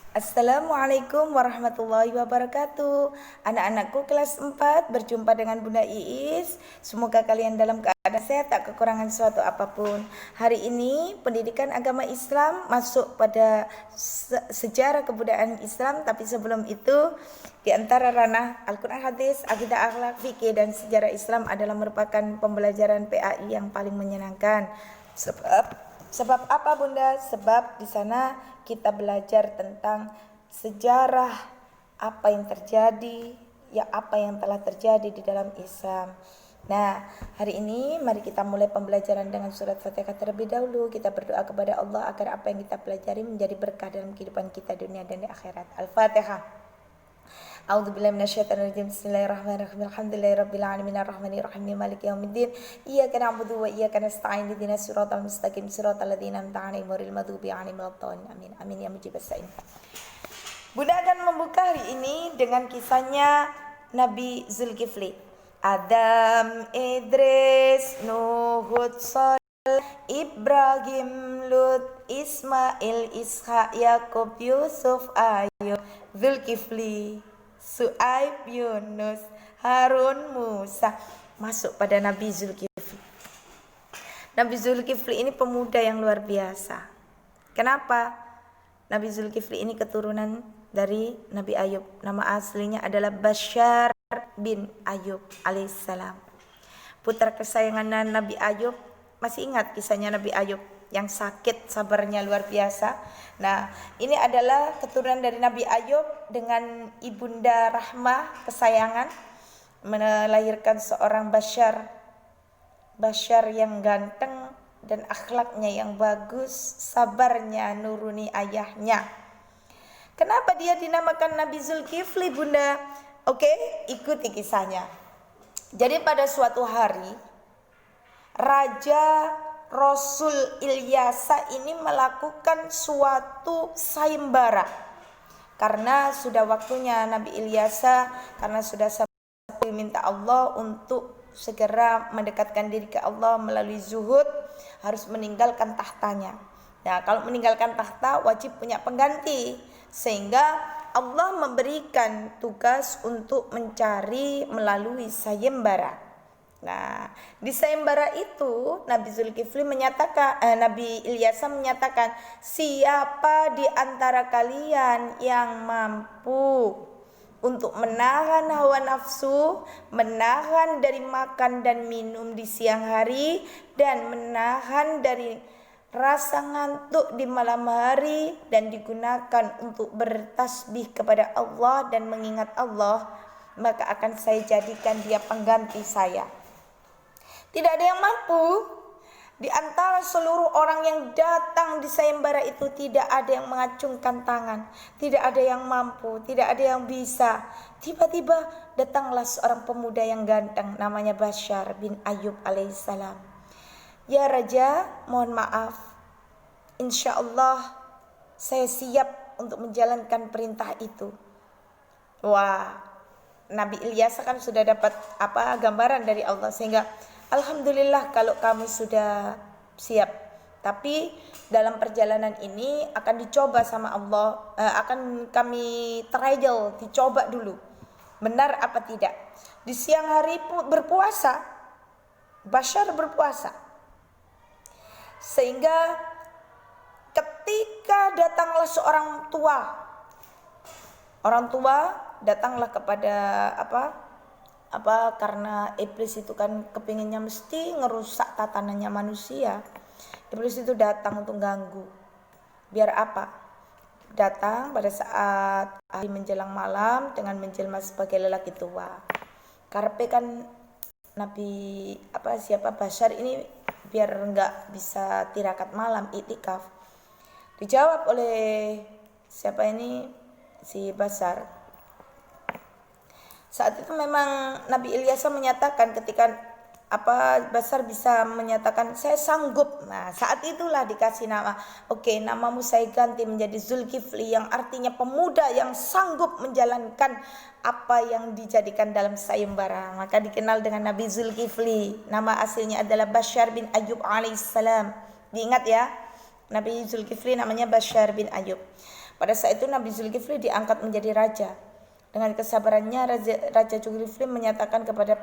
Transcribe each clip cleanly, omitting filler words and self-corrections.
Assalamualaikum warahmatullahi wabarakatuh. Anak-anakku kelas 4 berjumpa dengan Bunda Iis. Semoga kalian dalam keadaan sehat, tak kekurangan suatu apapun. Hari ini pendidikan agama Islam masuk pada sejarah kebudayaan Islam. Tapi sebelum itu, di antara ranah Al-Quran, hadis, akidah, akhlak, fikih, dan sejarah Islam adalah merupakan pembelajaran PAI yang paling menyenangkan. Sebab apa Bunda? Sebab di sana kita belajar tentang sejarah apa yang terjadi, apa yang telah terjadi di dalam Islam. Nah, hari ini mari kita mulai pembelajaran dengan surat Fatihah terlebih dahulu. Kita berdoa kepada Allah agar apa yang kita pelajari menjadi berkah dalam kehidupan kita dunia dan di akhirat. Al-Fatihah. A'udzubillahi minasyaitonir rajim. Bismillahirrahmanirrahim. Alhamdulillahirabbil alamin arrahmanir rahim maliki yaumiddin. Iyyaka na'budu wa iyyaka nasta'in. Ihdinas siratal mustaqim siratal ladzina an'amta 'alaihim ghairil maghdubi alaihim waladdallin. Amin. Amin ya mujibas sa'in. Bunda akan membuka hari ini dengan kisahnya Nabi Zulkifli. Adam, Idris, Nuh, Hud, Ibrahim, Lut, Ismail, Ishak, Yakub, Yusuf, Ayub, Zulkifli, Su'aib, Yunus, Harun, Musa. Masuk pada Nabi Zulkifli. Nabi Zulkifli ini pemuda yang luar biasa. Kenapa? Nabi Zulkifli ini keturunan dari Nabi Ayub. Nama aslinya adalah Bashar bin Ayub alaihissalam, putra kesayangan Nabi Ayub. Masih ingat kisahnya Nabi Ayub yang sakit, sabarnya luar biasa. Nah, ini adalah keturunan dari Nabi Ayub dengan ibunda Rahmah kesayangan, melahirkan seorang Bashar yang ganteng dan akhlaknya yang bagus, sabarnya nuruni ayahnya. Kenapa dia dinamakan Nabi Zulkifli, Bunda? Oke, ikuti kisahnya. Jadi pada suatu hari, Raja Rasul Ilyasa ini melakukan suatu sayembara. Karena sudah waktunya Nabi Ilyasa, karena sudah minta Allah untuk segera mendekatkan diri ke Allah melalui zuhud, harus meninggalkan tahtanya. Nah, kalau meninggalkan tahta wajib punya pengganti, sehingga Allah memberikan tugas untuk mencari melalui sayembara. Nah, di sayembara itu Nabi Zulkifli Nabi Ilyasa menyatakan, siapa di antara kalian yang mampu untuk menahan hawa nafsu, menahan dari makan dan minum di siang hari, dan menahan dari rasa ngantuk di malam hari, dan digunakan untuk bertasbih kepada Allah dan mengingat Allah, maka akan saya jadikan dia pengganti saya. Tidak ada yang mampu. Di antara seluruh orang yang datang di sayembara itu, tidak ada yang mengacungkan tangan, tidak ada yang mampu, tidak ada yang bisa. Tiba-tiba datanglah seorang pemuda yang ganteng, namanya Bashar bin Ayub alaihissalam. Ya Raja, mohon maaf, insya Allah saya siap untuk menjalankan perintah itu. Wah, Nabi Ilyasa kan sudah dapat gambaran dari Allah, sehingga alhamdulillah kalau kamu sudah siap. Tapi dalam perjalanan ini akan dicoba sama Allah, akan kami trial, dicoba dulu benar apa tidak. Di siang hari berpuasa, Bashar berpuasa, sehingga ketika datanglah seorang orang tua datanglah kepada karena iblis itu kan kepinginnya mesti ngerusak tatanannya manusia. Iblis itu datang untuk ganggu. Biar apa? Datang pada saat hari menjelang malam dengan menjelma sebagai lelaki tua. Karpe kan Nabi Bashar ini biar enggak bisa tirakat malam, iktikaf. Dijawab oleh si Bashar. Saat itu memang Nabi Ilyasa menyatakan, ketika Bashar bisa menyatakan saya sanggup. Nah, saat itulah dikasih nama. Oke, namamu saya ganti menjadi Zulkifli, yang artinya pemuda yang sanggup menjalankan apa yang dijadikan dalam sayembara. Maka dikenal dengan Nabi Zulkifli. Nama aslinya adalah Bashar bin Ayub alaihissalam. Diingat ya, Nabi Zulkifli namanya Bashar bin Ayub. Pada saat itu Nabi Zulkifli diangkat menjadi raja. Dengan kesabarannya Raja Zulkifli menyatakan kepada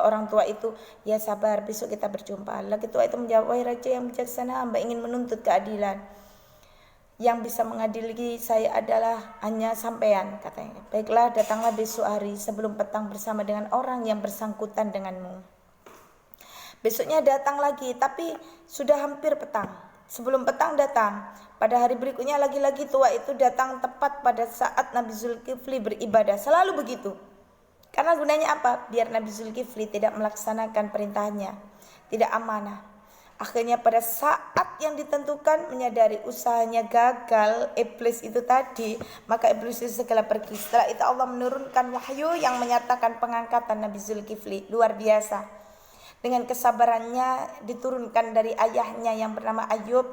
orang tua itu, ya sabar, besok kita berjumpa. Lagi tua itu menjawab, wahai raja yang bijaksana, hamba ingin menuntut keadilan. Yang bisa mengadili saya adalah hanya sampean, katanya. Baiklah, datanglah besok hari sebelum petang bersama dengan orang yang bersangkutan denganmu. Besoknya datang lagi, tapi sudah hampir petang. Sebelum petang datang. Pada hari berikutnya lagi-lagi tua itu datang tepat pada saat Nabi Zulkifli beribadah. Selalu begitu. Karena gunanya apa? Biar Nabi Zulkifli tidak melaksanakan perintahnya, tidak amanah. Akhirnya pada saat yang ditentukan menyadari usahanya gagal, iblis itu tadi, maka iblis itu segera pergi. Setelah itu Allah menurunkan wahyu yang menyatakan pengangkatan Nabi Zulkifli. Luar biasa. Dengan kesabarannya diturunkan dari ayahnya yang bernama Ayub,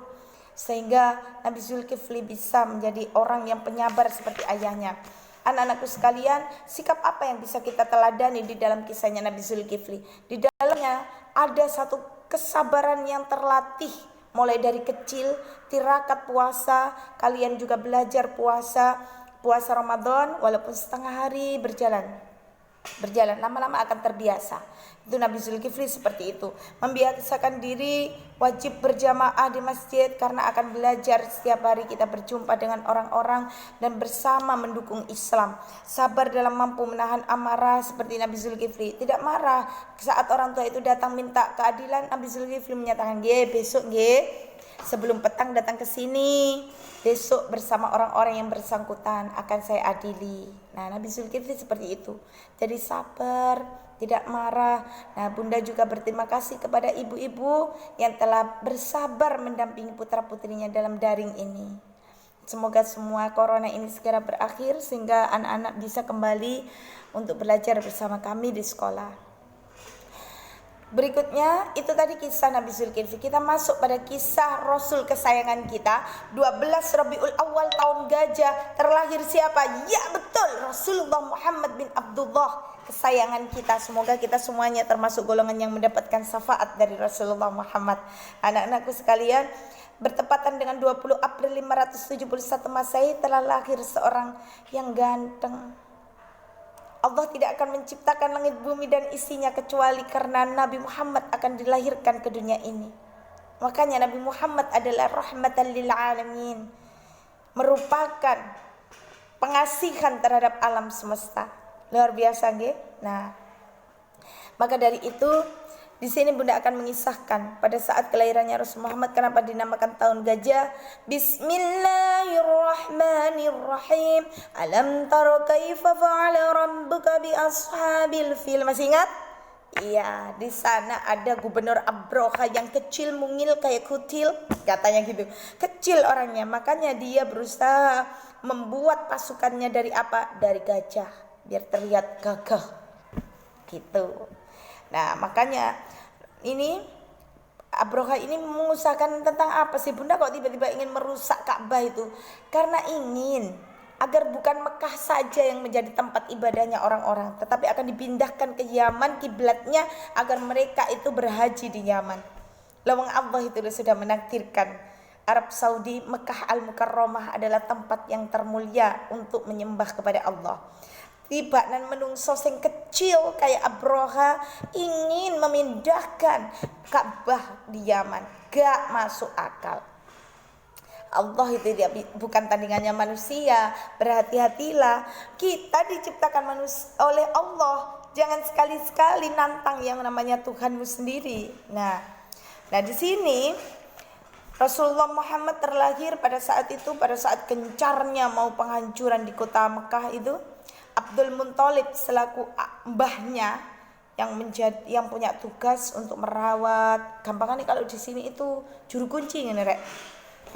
sehingga Nabi Zulkifli bisa menjadi orang yang penyabar seperti ayahnya. Anak-anakku sekalian, sikap apa yang bisa kita teladani di dalam kisahnya Nabi Zulkifli? Di dalamnya ada satu kesabaran yang terlatih mulai dari kecil, tirakat puasa. Kalian juga belajar puasa Ramadan walaupun setengah hari berjalan lama-lama akan terbiasa. Itu Nabi Zulkifli seperti itu, membiasakan diri wajib berjamaah di masjid karena akan belajar setiap hari kita berjumpa dengan orang-orang dan bersama mendukung Islam. Sabar dalam mampu menahan amarah seperti Nabi Zulkifli, tidak marah saat orang tua itu datang minta keadilan. Nabi Zulkifli menyatakan, besok sebelum petang datang ke sini, besok bersama orang-orang yang bersangkutan akan saya adili. Nah, Nabi Zulkifli seperti itu. Jadi sabar, tidak marah. Nah, Bunda juga berterima kasih kepada ibu-ibu yang telah bersabar mendampingi putra-putrinya dalam daring ini. Semoga semua corona ini segera berakhir sehingga anak-anak bisa kembali untuk belajar bersama kami di sekolah. Berikutnya itu tadi kisah Nabi Zulkifli. Kita masuk pada kisah Rasul kesayangan kita. 12 Rabiul Awal tahun gajah terlahir siapa? Ya betul, Rasulullah Muhammad bin Abdullah, kesayangan kita. Semoga kita semuanya termasuk golongan yang mendapatkan syafaat dari Rasulullah Muhammad. Anak-anakku sekalian, bertepatan dengan 20 April 571 Masehi telah lahir seorang yang ganteng. Allah tidak akan menciptakan langit bumi dan isinya kecuali karena Nabi Muhammad akan dilahirkan ke dunia ini. Makanya Nabi Muhammad adalah rahmatan lil alamin, merupakan pengasihan terhadap alam semesta. Luar biasa nggih. Nah, maka dari itu di sini Bunda akan mengisahkan pada saat kelahirannya Rasul Muhammad kenapa dinamakan tahun gajah. Bismillahirrahmanirrahim. Alam tara kaifa fa'ala rabbuka bi ashabil fil. Masih ingat? Iya, di sana ada gubernur Abroha yang kecil mungil kayak kutil, katanya gitu. Kecil orangnya, makanya dia berusaha membuat pasukannya dari apa? Dari gajah, biar terlihat gagah. Gitu. Nah, makanya ini Abroha ini mengusahakan tentang apa sih Bunda kok tiba-tiba ingin merusak Ka'bah itu? Karena ingin agar bukan Mekah saja yang menjadi tempat ibadahnya orang-orang, tetapi akan dipindahkan ke Yaman kiblatnya agar mereka itu berhaji di Yaman. Lawang Allah itu sudah menakdirkan Arab Saudi, Mekah Al-Mukarramah adalah tempat yang termulia untuk menyembah kepada Allah. Tiba dan menungso sing kecil kayak Abroha ingin memindahkan Ka'bah di Yaman, gak masuk akal. Allah itu bukan tandingannya manusia. Berhati-hatilah, kita diciptakan oleh Allah. Jangan sekali-sekali nantang yang namanya Tuhanmu sendiri. Nah di sini Rasulullah Muhammad terlahir pada saat itu, pada saat gencarnya mau penghancuran di kota Mekah itu. Abdul Muthalib selaku mbahnya yang punya tugas untuk merawat. Gampangnya kalau di sini itu juru kunci ngene rek.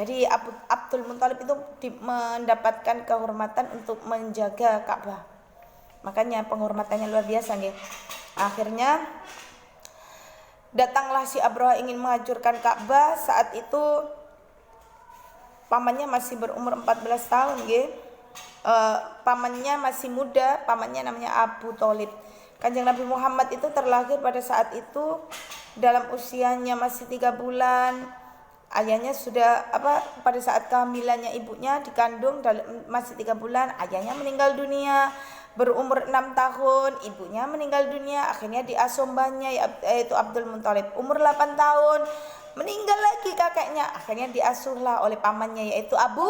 Jadi Abdul Muthalib itu mendapatkan kehormatan untuk menjaga Ka'bah. Makanya penghormatannya luar biasa nggih. Akhirnya datanglah si Abroha ingin menghancurkan Ka'bah. Saat itu pamannya masih berumur 14 tahun nggih. Pamannya masih muda, pamannya namanya Abu Thalib. Kanjeng Nabi Muhammad itu terlahir pada saat itu dalam usianya masih 3 bulan. Ayahnya sudah pada saat kehamilannya ibunya dikandung masih 3 bulan, ayahnya meninggal dunia. Berumur 6 tahun ibunya meninggal dunia, akhirnya diasuh mbahnya yaitu Abdul Muthalib. Umur 8 tahun meninggal lagi kakeknya, akhirnya diasuhlah oleh pamannya yaitu Abu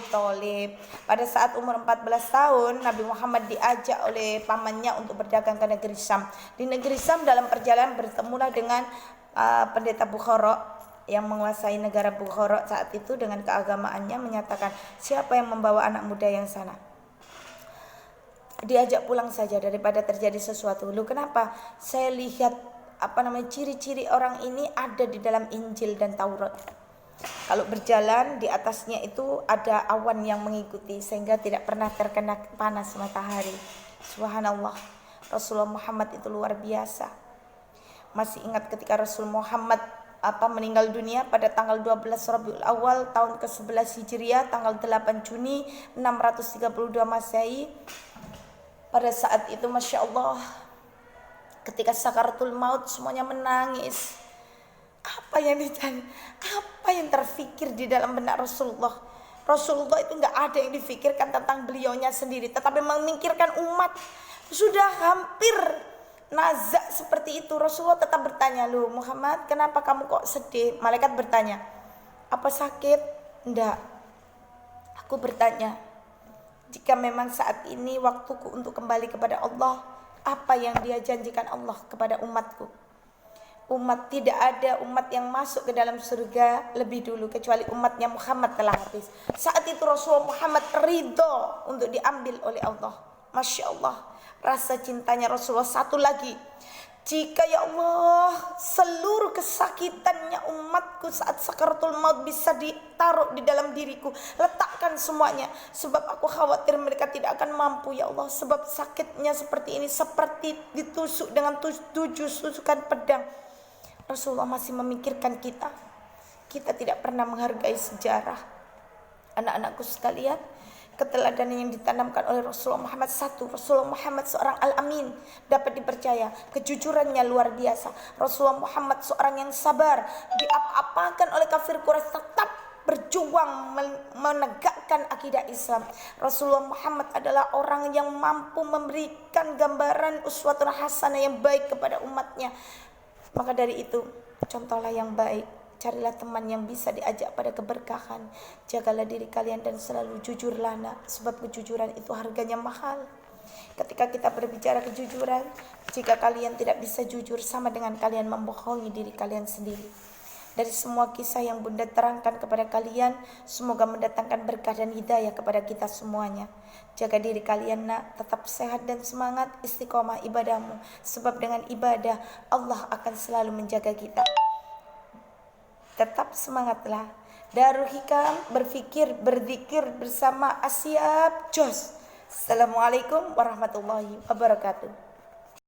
Thalib. Pada saat umur 14 tahun Nabi Muhammad diajak oleh pamannya untuk berdagang ke negeri Syam. Di negeri Syam dalam perjalanan bertemulah dengan pendeta Bukhara yang menguasai negara Bukhara saat itu dengan keagamaannya, menyatakan, siapa yang membawa anak muda yang sana? Diajak pulang saja daripada terjadi sesuatu. Lu kenapa? Saya lihat ciri-ciri orang ini ada di dalam Injil dan Taurat. Kalau berjalan di atasnya itu ada awan yang mengikuti sehingga tidak pernah terkena panas matahari. Subhanallah, Rasulullah Muhammad itu luar biasa. Masih ingat ketika Rasul Muhammad meninggal dunia pada tanggal 12 Rabiul Awal tahun ke-11 Hijriah, tanggal 8 Juni 632 Masehi. Pada saat itu Masya Allah, ketika sakaratul maut semuanya menangis. Apa yang terfikir di dalam benak Rasulullah? Rasulullah itu gak ada yang difikirkan tentang beliaunya sendiri, tetapi memikirkan umat. Sudah hampir nazak seperti itu, Rasulullah tetap bertanya, "Lu Muhammad, kenapa kamu kok sedih?" Malaikat bertanya, "Apa sakit?" "Enggak." Aku bertanya, jika memang saat ini waktuku untuk kembali kepada Allah, apa yang Dia janjikan Allah kepada umatku? Tidak ada umat yang masuk ke dalam surga lebih dulu kecuali umatnya Muhammad telah habis. Saat itu Rasulullah Muhammad ridho untuk diambil oleh Allah. Masya Allah, rasa cintanya Rasulullah satu lagi. Jika ya Allah seluruh kesakitannya umatku saat sakaratul maut bisa ditaruh di dalam diriku, letakkan semuanya, sebab aku khawatir mereka tidak akan mampu ya Allah, sebab sakitnya seperti ini, seperti ditusuk dengan 7 tusukan pedang. Rasulullah masih memikirkan kita. Kita tidak pernah menghargai sejarah. Anak-anakku sekalian, keteladanan yang ditanamkan oleh Rasulullah Muhammad satu, Rasulullah Muhammad seorang al-amin, dapat dipercaya, kejujurannya luar biasa. Rasulullah Muhammad seorang yang sabar, diapa-apakan oleh kafir Quraisy tetap berjuang menegakkan akidah Islam. Rasulullah Muhammad adalah orang yang mampu memberikan gambaran uswatun hasanah yang baik kepada umatnya. Maka dari itu, contohlah yang baik. Carilah teman yang bisa diajak pada keberkahan. Jagalah diri kalian dan selalu jujurlah nak, sebab kejujuran itu harganya mahal. Ketika kita berbicara kejujuran, jika kalian tidak bisa jujur, sama dengan kalian membohongi diri kalian sendiri. Dari semua kisah yang Bunda terangkan kepada kalian, semoga mendatangkan berkah dan hidayah kepada kita semuanya. Jaga diri kalian nak, tetap sehat dan semangat, istiqomah ibadahmu, sebab dengan ibadah Allah akan selalu menjaga kita. Tetap semangatlah. Darul Hikam, berfikir, berzikir bersama Asyab Jos. Assalamualaikum warahmatullahi wabarakatuh.